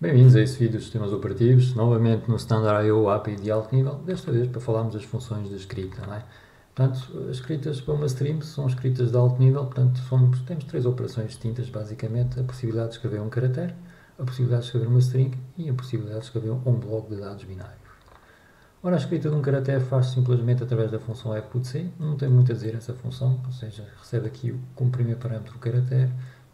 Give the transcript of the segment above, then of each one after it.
Bem-vindos a esse vídeo dos sistemas operativos, novamente no Standard I/O API de alto nível, desta vez para falarmos das funções de escrita, não é? Portanto, as escritas para uma stream são escritas de alto nível, portanto temos três operações distintas, basicamente, a possibilidade de escrever um caractere, a possibilidade de escrever uma string e a possibilidade de escrever um bloco de dados binários. Ora, a escrita de um caractere faz simplesmente através da função f.c, não tem muito a dizer essa função, ou seja, recebe aqui como primeiro parâmetro o caractere,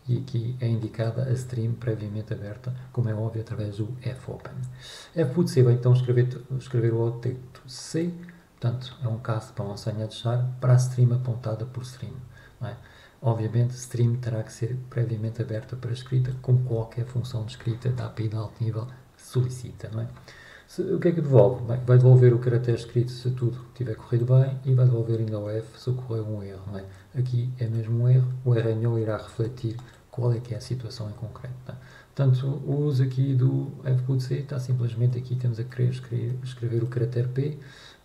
e aqui é indicada a stream previamente aberta, como é óbvio, através do fopen. f.c vai então escrever o objeto c, portanto é um caso para uma senha de char, para a stream apontada por stream. Não é? Obviamente, stream terá que ser previamente aberta para escrita, como qualquer função de escrita da API de alto nível solicita. Não é? O que é que devolve? Bem, vai devolver o caractere escrito se tudo tiver corrido bem e vai devolver ainda o f se ocorrer um erro. Não é? Aqui é mesmo um erro, o RNO irá refletir qual é que é a situação em concreto. Tá? Portanto, o uso aqui do f.c está simplesmente aqui, temos a querer escrever o caractere p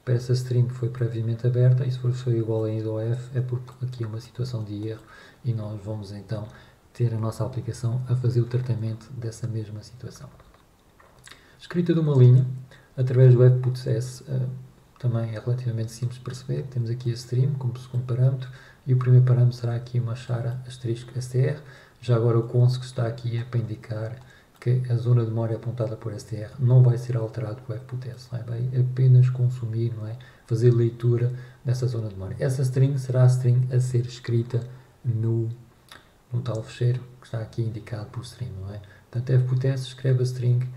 para essa string que foi previamente aberta, e se for igual ainda ao f é porque aqui é uma situação de erro e nós vamos então ter a nossa aplicação a fazer o tratamento dessa mesma situação. Escrita de uma linha através do f.cs também é relativamente simples de perceber. Temos aqui a stream como segundo parâmetro e o primeiro parâmetro será aqui uma chara asterisco str. Já agora o cons que está aqui é para indicar que a zona de memória apontada por str não vai ser alterada com o f.s, não é? Vai apenas consumir, não é? Fazer leitura dessa zona de memória. Essa string será a string a ser escrita no tal fecheiro que está aqui indicado por stream, não é? Portanto, f.s escreve a string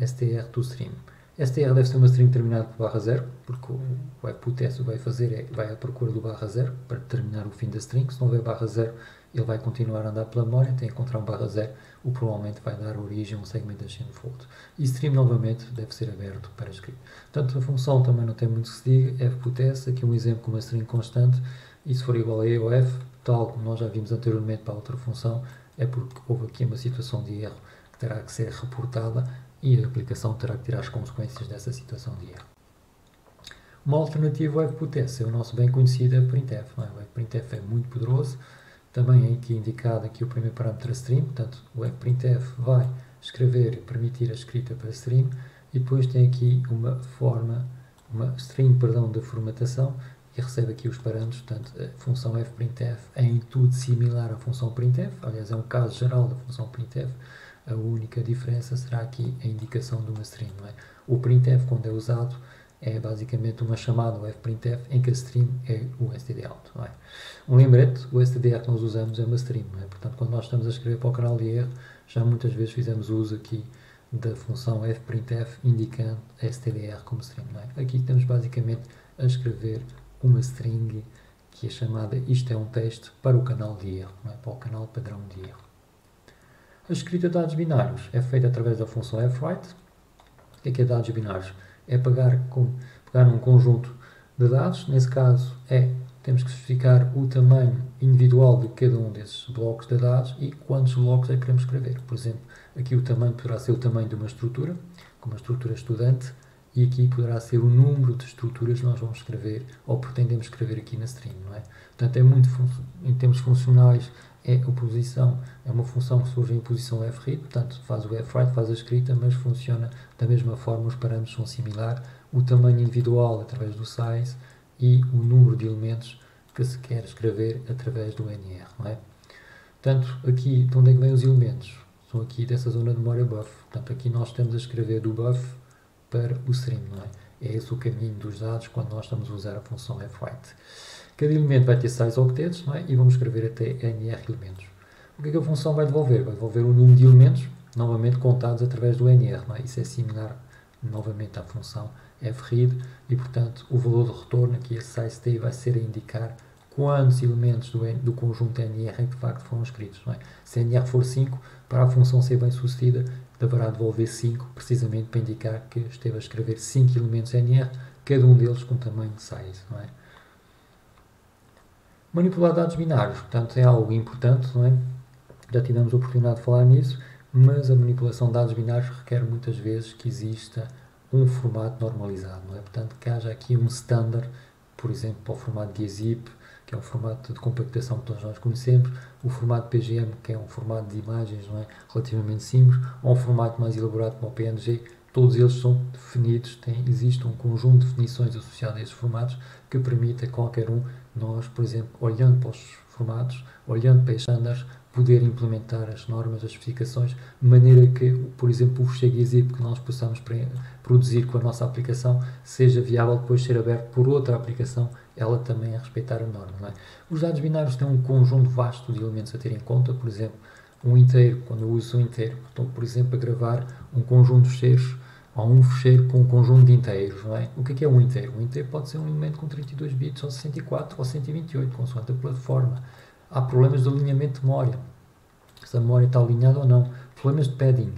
str to stream. str deve ser uma string terminada por /0, porque o f.s o que vai fazer é vai à procura do /0 para determinar o fim da string. Se não houver /0, ele vai continuar a andar pela memória, tem que encontrar um /0, o provavelmente vai dar origem a um segmentation fault. E stream novamente deve ser aberto para escrita. Portanto, a função também não tem muito que se diga, f.s, aqui um exemplo com uma string constante, e se for igual a e ou f, tal como nós já vimos anteriormente para a outra função, é porque houve aqui uma situação de erro que terá que ser reportada e a aplicação terá que tirar as consequências dessa situação de erro. Uma alternativa ao f.s é o nosso bem conhecido printf. Não é? O printf é muito poderoso, também é aqui indicado aqui o primeiro parâmetro a stream, portanto o fprintf vai escrever e permitir a escrita para stream, e depois tem aqui uma string de formatação, e recebe aqui os parâmetros. Portanto a função fprintf é em tudo similar à função printf, aliás é um caso geral da função printf. A única diferença será aqui a indicação de uma string. Não é? O printf, quando é usado, é basicamente uma chamada ao fprintf em que a stream é o stdout. Não é? Um lembrete, o stdr que nós usamos é uma stream. Não é? Portanto, quando nós estamos a escrever para o canal de erro, já muitas vezes fizemos uso aqui da função fprintf indicando a stdr como stream. Não é? Aqui estamos basicamente a escrever uma string que é chamada isto é um texto para o canal de erro, não é? Para o canal padrão de erro. A escrita de dados binários é feita através da função fwrite. O que é dados binários? É pegar num conjunto de dados, nesse caso temos que especificar o tamanho individual de cada um desses blocos de dados e quantos blocos é que queremos escrever. Por exemplo, aqui o tamanho poderá ser o tamanho de uma estrutura, como a estrutura estudante, e aqui poderá ser o número de estruturas que nós vamos escrever ou pretendemos escrever aqui na string. Não é? Portanto, em termos funcionais, é uma função que surge em posição fread, portanto faz o fwrite, faz a escrita, mas funciona da mesma forma, os parâmetros são similares, o tamanho individual através do size e o número de elementos que se quer escrever através do NR. Não é? Portanto, aqui de onde é que vêm os elementos? São aqui dessa zona de memória buff, portanto aqui nós estamos a escrever do buff para o stream. Não é? É esse o caminho dos dados quando nós estamos a usar a função fwrite. Cada elemento vai ter size octetos, não é? E vamos escrever até NR elementos. O que é que a função vai devolver? Vai devolver o número de elementos, novamente contados através do NR. Não é? Isso é similar novamente à função fread e, portanto, o valor de retorno, aqui a size t, vai ser a indicar quantos elementos do conjunto NR de facto foram escritos. Não é? Se NR for 5, para a função ser bem sucedida, deverá devolver 5, precisamente para indicar que esteve a escrever 5 elementos NR, cada um deles com tamanho de size. Não é? Manipular dados binários, portanto, é algo importante, não é? Já tivemos a oportunidade de falar nisso, mas a manipulação de dados binários requer muitas vezes que exista um formato normalizado, não é? Portanto, que haja aqui um standard, por exemplo, para o formato de zip, que é o formato de compactação que todos nós conhecemos, o formato PGM, que é um formato de imagens, não é, relativamente simples, ou um formato mais elaborado como o PNG. Todos eles são definidos, existe um conjunto de definições associado a esses formatos que permite a qualquer um, nós, por exemplo, olhando para os formatos, olhando para estes estándares, poder implementar as normas, as especificações, de maneira que, por exemplo, o fecheiro zip que nós possamos produzir com a nossa aplicação seja viável depois de ser aberto por outra aplicação, ela também a respeitar a norma. Não é? Os dados binários têm um conjunto vasto de elementos a ter em conta, por exemplo, um inteiro, quando eu uso um inteiro, estou, por exemplo, a gravar um conjunto de fecheiros ou um fecheiro com um conjunto de inteiros, não é? O que é um inteiro? Um inteiro pode ser um elemento com 32 bits, ou 64, ou 128, consoante a plataforma. Há problemas de alinhamento de memória, se a memória está alinhada ou não. Problemas de padding,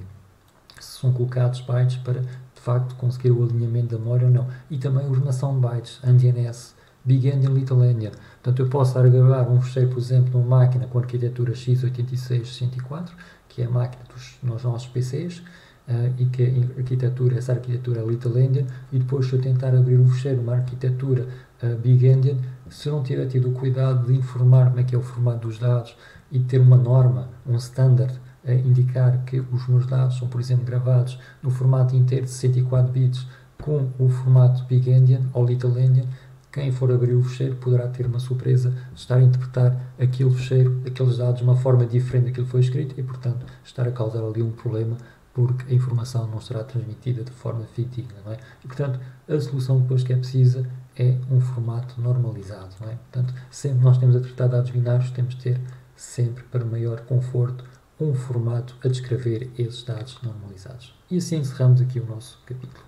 se são colocados bytes para, de facto, conseguir o alinhamento da memória ou não. E também ordenação de bytes, NDNS, Big Endian, Little Endian. Portanto, eu posso estar a gravar um fecheiro, por exemplo, numa máquina com arquitetura x86-64, que é a máquina nos nossos PCs, e que essa arquitetura é Little Endian, e depois se eu tentar abrir o fecheiro uma arquitetura Big Endian, se eu não tiver tido o cuidado de informar como é que é o formato dos dados e ter uma norma, um standard, a indicar que os meus dados são, por exemplo, gravados no formato inteiro de 64 bits com o formato Big Endian ou Little Endian, quem for abrir o fecheiro poderá ter uma surpresa de estar a interpretar aquele fecheiro, aqueles dados de uma forma diferente daquilo que foi escrito e, portanto, estar a causar ali um problema porque a informação não será transmitida de forma fidedigna, não é? E, portanto, a solução depois que é precisa é um formato normalizado, não é? Portanto, sempre nós temos a tratar dados binários, temos de ter sempre, para maior conforto, um formato a descrever esses dados normalizados. E assim encerramos aqui o nosso capítulo.